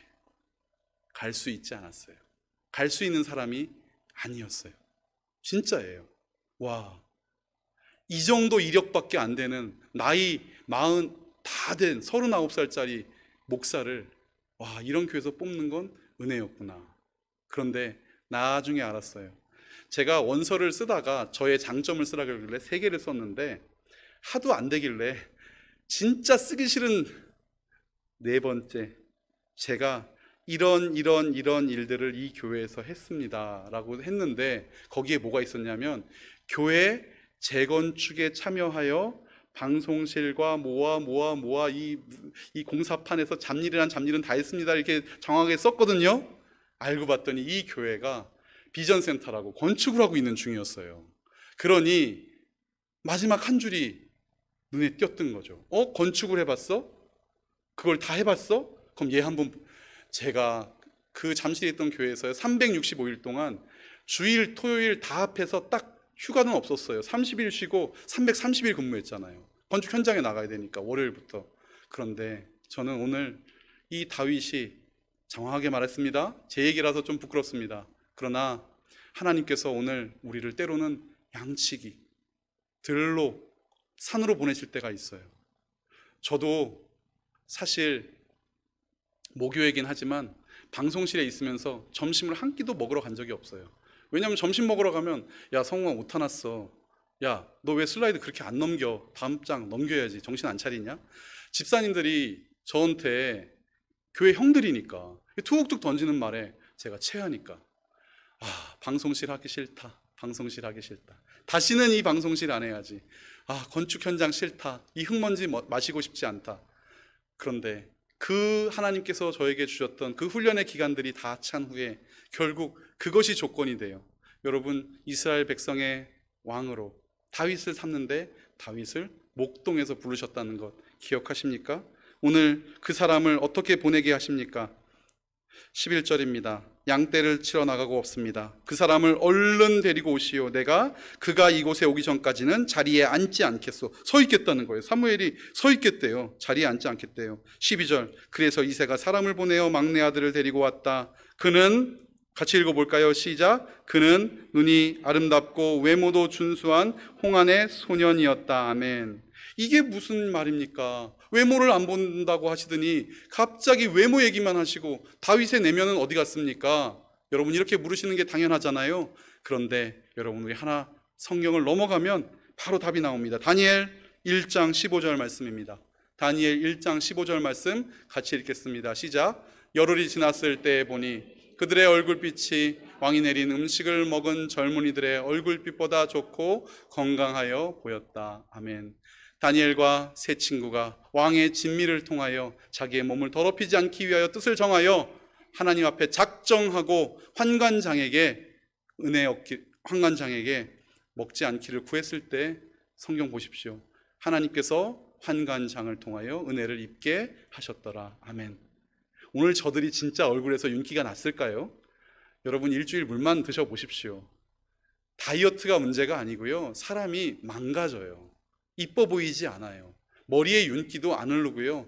갈 수 있지 않았어요. 갈 수 있는 사람이 아니었어요. 진짜예요. 와, 이 정도 이력밖에 안 되는 나이 40 다 된 39살짜리 목사를, 와, 이런 교회에서 뽑는 건 은혜였구나. 그런데 나중에 알았어요. 제가 원서를 쓰다가 저의 장점을 쓰라 그러길래 3개를 썼는데 하도 안 되길래 진짜 쓰기 싫은 4번째, 제가 이런 일들을 이 교회에서 했습니다 라고 했는데, 거기에 뭐가 있었냐면 교회 재건축에 참여하여 방송실과 모아 이 공사판에서 잡일은 다 했습니다 이렇게 정확하게 썼거든요. 알고 봤더니 이 교회가 비전센터라고 건축을 하고 있는 중이었어요. 그러니 마지막 한 줄이 눈에 띄었던 거죠. 건축을 해봤어? 그걸 다 해봤어? 그럼 얘 한번. 제가 그 잠실에 있던 교회에서 365일 동안 주일 토요일 다 합해서 딱 휴가는 없었어요. 30일 쉬고 330일 근무했잖아요. 건축 현장에 나가야 되니까 월요일부터. 그런데 저는 오늘 이 다윗이 장황하게 말했습니다. 제 얘기라서 좀 부끄럽습니다. 그러나 하나님께서 오늘 우리를 때로는 양치기, 들로, 산으로 보내실 때가 있어요. 저도 사실 모교이긴 하지만 방송실에 있으면서 점심을 한 끼도 먹으러 간 적이 없어요. 왜냐하면 점심 먹으러 가면, 야 성우가 오타 났어, 야 너 왜 슬라이드 그렇게 안 넘겨, 다음 장 넘겨야지, 정신 안 차리냐? 집사님들이 저한테 교회 형들이니까 툭툭 던지는 말에 제가 체하니까, 방송실 하기 싫다. 다시는 이 방송실 안 해야지. 건축 현장 싫다. 이 흙먼지 마시고 싶지 않다. 그런데 그 하나님께서 저에게 주셨던 그 훈련의 기간들이 다 찬 후에 결국 그것이 조건이 돼요. 여러분, 이스라엘 백성의 왕으로 다윗을 삼는데 다윗을 목동에서 부르셨다는 것 기억하십니까? 오늘 그 사람을 어떻게 보내게 하십니까? 11절입니다. 양떼를 치러 나가고 없습니다. 그 사람을 얼른 데리고 오시오. 내가 그가 이곳에 오기 전까지는 자리에 앉지 않겠소. 서 있겠다는 거예요. 사무엘이 서 있겠대요. 자리에 앉지 않겠대요. 12절. 그래서 이새가 사람을 보내어 막내 아들을 데리고 왔다. 그는, 같이 읽어볼까요? 시작. 그는 눈이 아름답고 외모도 준수한 홍안의 소년이었다. 아멘. 이게 무슨 말입니까? 외모를 안 본다고 하시더니 갑자기 외모 얘기만 하시고 다윗의 내면은 어디 갔습니까? 여러분, 이렇게 물으시는 게 당연하잖아요. 그런데 여러분, 우리 하나 성경을 넘어가면 바로 답이 나옵니다. 다니엘 1장 15절 말씀입니다. 다니엘 1장 15절 말씀 같이 읽겠습니다. 시작. 열흘이 지났을 때 보니 그들의 얼굴빛이 왕이 내린 음식을 먹은 젊은이들의 얼굴빛보다 좋고 건강하여 보였다. 아멘. 다니엘과 세 친구가 왕의 진미를 통하여 자기의 몸을 더럽히지 않기 위하여 뜻을 정하여 하나님 앞에 작정하고 환관장에게 먹지 않기를 구했을 때 성경 보십시오. 하나님께서 환관장을 통하여 은혜를 입게 하셨더라. 아멘. 오늘 저들이 진짜 얼굴에서 윤기가 났을까요? 여러분, 일주일 물만 드셔보십시오. 다이어트가 문제가 아니고요, 사람이 망가져요. 이뻐 보이지 않아요. 머리에 윤기도 안 흐르고요.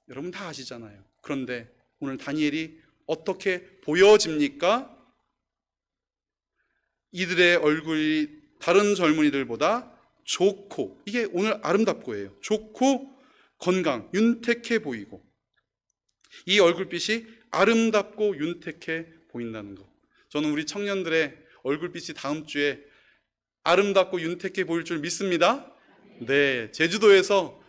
여러분 다 아시잖아요. 그런데 오늘 다니엘이 어떻게 보여집니까? 이들의 얼굴이 다른 젊은이들보다 좋고, 이게 오늘 아름답고예요. 좋고 건강, 윤택해 보이고, 이 얼굴빛이 아름답고 윤택해 보인다는 것. 저는 우리 청년들의 얼굴빛이 다음 주에 아름답고 윤택해 보일 줄 믿습니다. 네, 제주도에서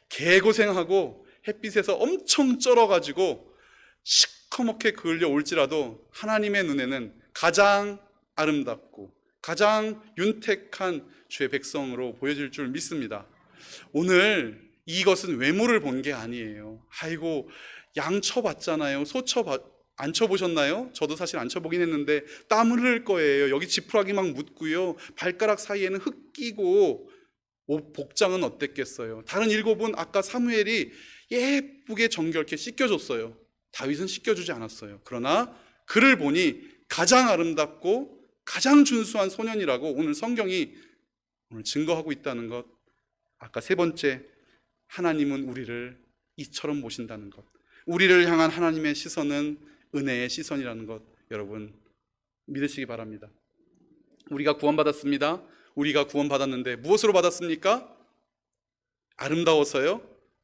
개고생하고 햇빛에서 엄청 쩔어가지고 시커멓게 그을려 올지라도 하나님의 눈에는 가장 아름답고 가장 윤택한 주의 백성으로 보여질 줄 믿습니다. 오늘 이것은 외모를 본 게 아니에요. 아이고, 양 쳐봤잖아요. 소 안 쳐보셨나요? 저도 사실 안 쳐보긴 했는데 땀 흘릴 거예요. 여기 지푸라기 막 묻고요, 발가락 사이에는 흙 끼고, 옷 복장은 어땠겠어요? 다른 7은 아까 사무엘이 예쁘게 정결케 씻겨줬어요. 다윗은 씻겨주지 않았어요. 그러나 그를 보니 가장 아름답고 가장 준수한 소년이라고 오늘 성경이 오늘 증거하고 있다는 것. 아까 세 번째, 하나님은 우리를 이처럼 보신다는 것. 우리를 향한 하나님의 시선은 은혜의 시선이라는 것, 여러분 믿으시기 바랍니다. 우리가 구원받았습니다. 우리가 구원받았는데 무엇으로 받았습니까? 아름다워서요?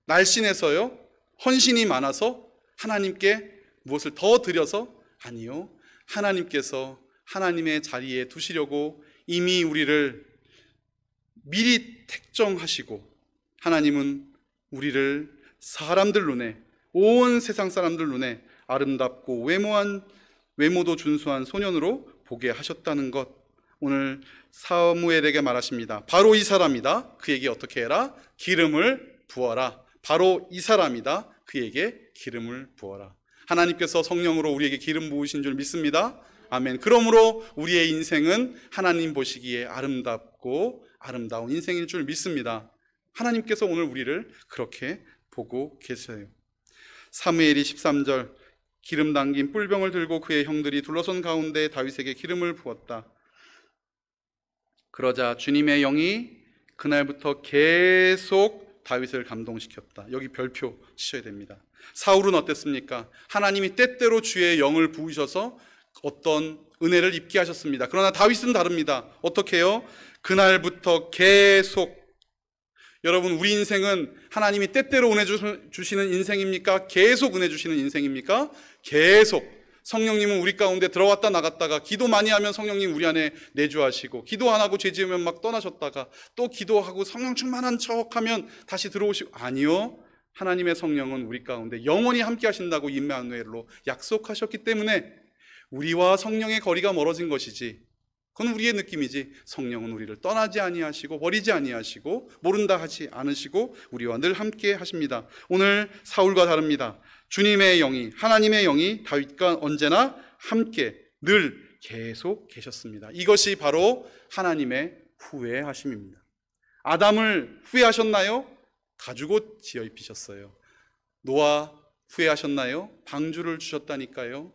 날씬해서요? 헌신이 많아서? 하나님께 무엇을 더 드려서? 아니요. 하나님께서 하나님의 자리에 두시려고 이미 우리를 미리 택정하시고, 하나님은 우리를 사람들 눈에, 온 세상 사람들 눈에 아름답고 외모도 준수한 소년으로 보게 하셨다는 것. 오늘 사무엘에게 말하십니다. 바로 이 사람이다. 그에게 어떻게 해라? 기름을 부어라. 바로 이 사람이다. 그에게 기름을 부어라. 하나님께서 성령으로 우리에게 기름 부으신 줄 믿습니다. 아멘. 그러므로 우리의 인생은 하나님 보시기에 아름답고 아름다운 인생일 줄 믿습니다. 하나님께서 오늘 우리를 그렇게 보고 계세요. 사무엘이 13절, 기름 담긴 뿔병을 들고 그의 형들이 둘러선 가운데 다윗에게 기름을 부었다. 그러자 주님의 영이 그날부터 계속 다윗을 감동시켰다. 여기 별표 치셔야 됩니다. 사울은 어땠습니까? 하나님이 때때로 주의 영을 부으셔서 어떤 은혜를 입게 하셨습니다. 그러나 다윗은 다릅니다. 어떻게 해요? 그날부터 계속. 여러분, 우리 인생은 하나님이 때때로 은혜 주시는 인생입니까? 계속 은혜 주시는 인생입니까? 계속. 성령님은 우리 가운데 들어왔다 나갔다가, 기도 많이 하면 성령님 우리 안에 내주하시고, 기도 안 하고 죄 지으면 막 떠나셨다가 또 기도하고 성령 충만한 척하면 다시 들어오시고. 아니요, 하나님의 성령은 우리 가운데 영원히 함께 하신다고 임마누엘로 약속하셨기 때문에 우리와 성령의 거리가 멀어진 것이지, 그건 우리의 느낌이지, 성령은 우리를 떠나지 아니하시고 버리지 아니하시고 모른다 하지 않으시고 우리와 늘 함께 하십니다. 오늘 사울과 다릅니다. 주님의 영이, 하나님의 영이 다윗과 언제나 함께 늘 계속 계셨습니다. 이것이 바로 하나님의 후회하심입니다. 아담을 후회하셨나요? 가죽옷 지어 입히셨어요. 노아 후회하셨나요? 방주를 주셨다니까요.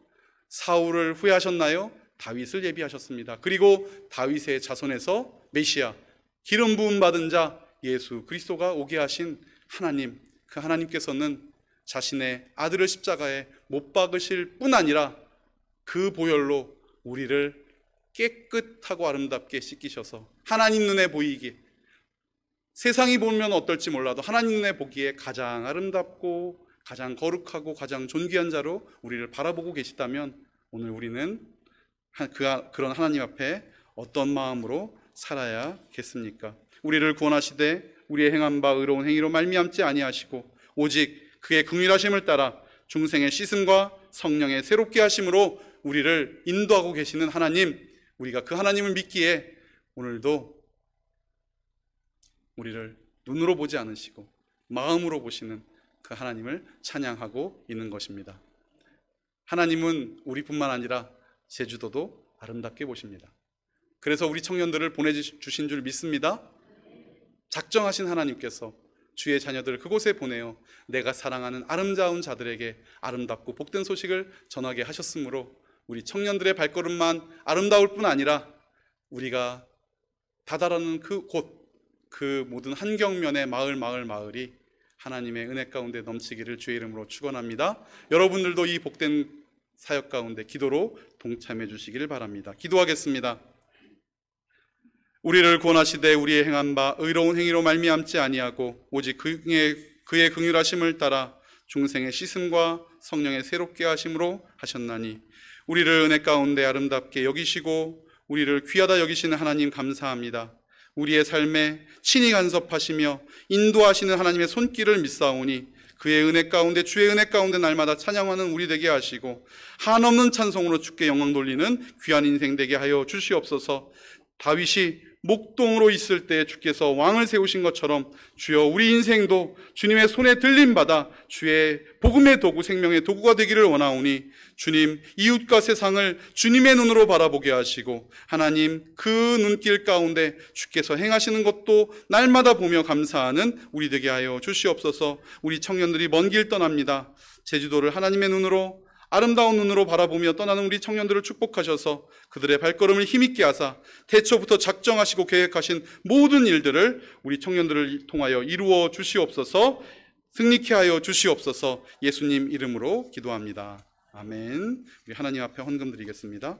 사울을 후회하셨나요? 다윗을 예비하셨습니다. 그리고 다윗의 자손에서 메시아, 기름 부음 받은 자 예수 그리스도가 오게 하신 하나님, 그 하나님께서는 자신의 아들을 십자가에 못 박으실 뿐 아니라 그 보혈로 우리를 깨끗하고 아름답게 씻기셔서 하나님 눈에 보이기에, 세상이 보면 어떨지 몰라도 하나님 눈에 보기에 가장 아름답고 가장 거룩하고 가장 존귀한 자로 우리를 바라보고 계시다면 오늘 우리는 그런 하나님 앞에 어떤 마음으로 살아야겠습니까? 우리를 구원하시되 우리의 행한 바 의로운 행위로 말미암지 아니하시고 오직 그의 긍휼하심을 따라 중생의 씻음과 성령의 새롭게 하심으로 우리를 인도하고 계시는 하나님, 우리가 그 하나님을 믿기에 오늘도 우리를 눈으로 보지 않으시고 마음으로 보시는 그 하나님을 찬양하고 있는 것입니다. 하나님은 우리뿐만 아니라 제주도도 아름답게 보십니다. 그래서 우리 청년들을 보내주신 줄 믿습니다. 작정하신 하나님께서 주의 자녀들을 그곳에 보내어 내가 사랑하는 아름다운 자들에게 아름답고 복된 소식을 전하게 하셨으므로 우리 청년들의 발걸음만 아름다울 뿐 아니라 우리가 다다르는 그 곳, 그 모든 한경면의 마을이 하나님의 은혜 가운데 넘치기를 주의 이름으로 축원합니다. 여러분들도 이 복된 사역 가운데 기도로 동참해 주시기를 바랍니다. 기도하겠습니다. 우리를 구원하시되 우리의 행한 바 의로운 행위로 말미암지 아니하고 오직 그의 긍휼하심을 따라 중생의 씻음과 성령의 새롭게 하심으로 하셨나니 우리를 은혜 가운데 아름답게 여기시고 우리를 귀하다 여기시는 하나님 감사합니다. 우리의 삶에 친히 간섭하시며 인도하시는 하나님의 손길을 믿사오니 그의 은혜 가운데, 주의 은혜 가운데 날마다 찬양하는 우리 되게 하시고 한없는 찬송으로 주께 영광 돌리는 귀한 인생 되게 하여 주시옵소서. 다윗이 목동으로 있을 때 주께서 왕을 세우신 것처럼 주여 우리 인생도 주님의 손에 들림받아 주의 복음의 도구, 생명의 도구가 되기를 원하오니 주님, 이웃과 세상을 주님의 눈으로 바라보게 하시고 하나님, 그 눈길 가운데 주께서 행하시는 것도 날마다 보며 감사하는 우리 되게 하여 주시옵소서. 우리 청년들이 먼 길 떠납니다. 제주도를 하나님의 눈으로, 아름다운 눈으로 바라보며 떠나는 우리 청년들을 축복하셔서 그들의 발걸음을 힘있게 하사 태초부터 작정하시고 계획하신 모든 일들을 우리 청년들을 통하여 이루어 주시옵소서. 승리케 하여 주시옵소서. 예수님 이름으로 기도합니다. 아멘. 우리 하나님 앞에 헌금 드리겠습니다.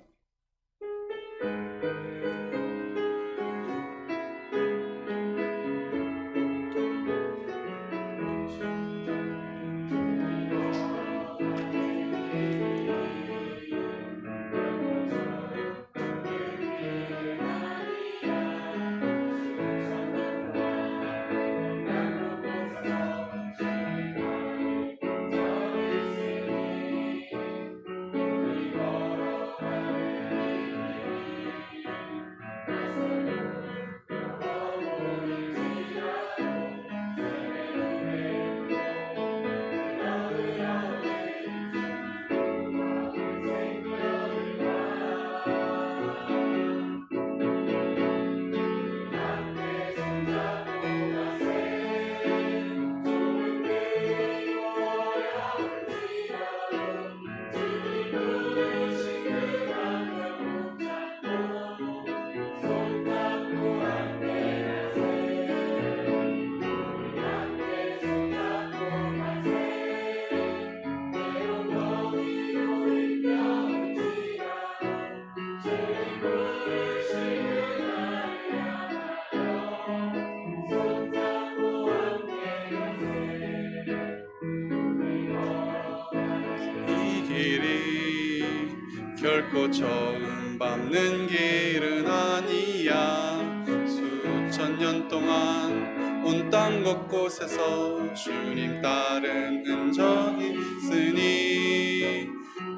결코 처음 밟는 길은 아니야. 수천 년 동안 온 땅 곳곳에서 주님 따른 흔적이 있으니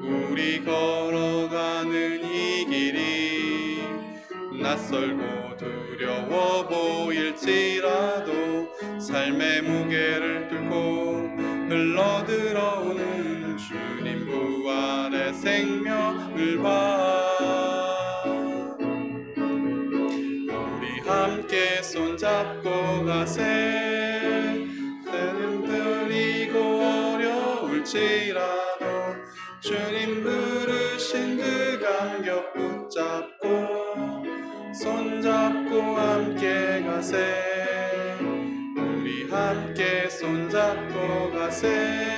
우리 걸어가는 이 길이 낯설고 두려워 보일지라도 삶의 무게를 뚫고 흘러들어오는 주님 부활의 생명을 봐. 우리 함께 손잡고 가세. 때는 들이고 어려울지 주님 부르신 그 감격 붙잡고 손잡고 함께 가세. 우리 함께 손잡고 가세.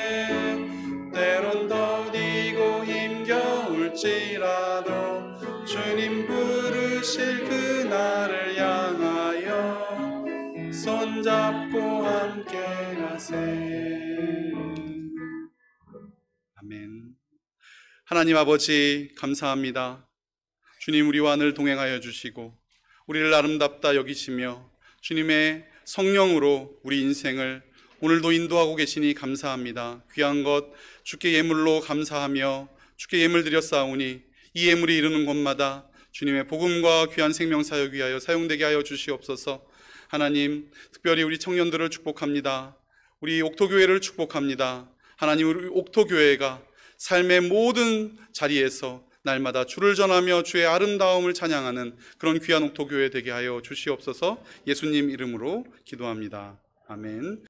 때론 더디고 힘겨울지라도 주님 부르실 그날을 향하여 손잡고 함께 가세. 아멘. 하나님 아버지 감사합니다. 주님 우리와 늘 동행하여 주시고 우리를 아름답다 여기시며 주님의 성령으로 우리 인생을 오늘도 인도하고 계시니 감사합니다. 귀한 것 주께 예물로 감사하며 주께 예물 드렸사오니 이 예물이 이르는 곳마다 주님의 복음과 귀한 생명 사역 위하여 사용되게 하여 주시옵소서. 하나님 특별히 우리 청년들을 축복합니다. 우리 옥토교회를 축복합니다. 하나님 우리 옥토교회가 삶의 모든 자리에서 날마다 주를 전하며 주의 아름다움을 찬양하는 그런 귀한 옥토교회 되게 하여 주시옵소서. 예수님 이름으로 기도합니다. 아멘.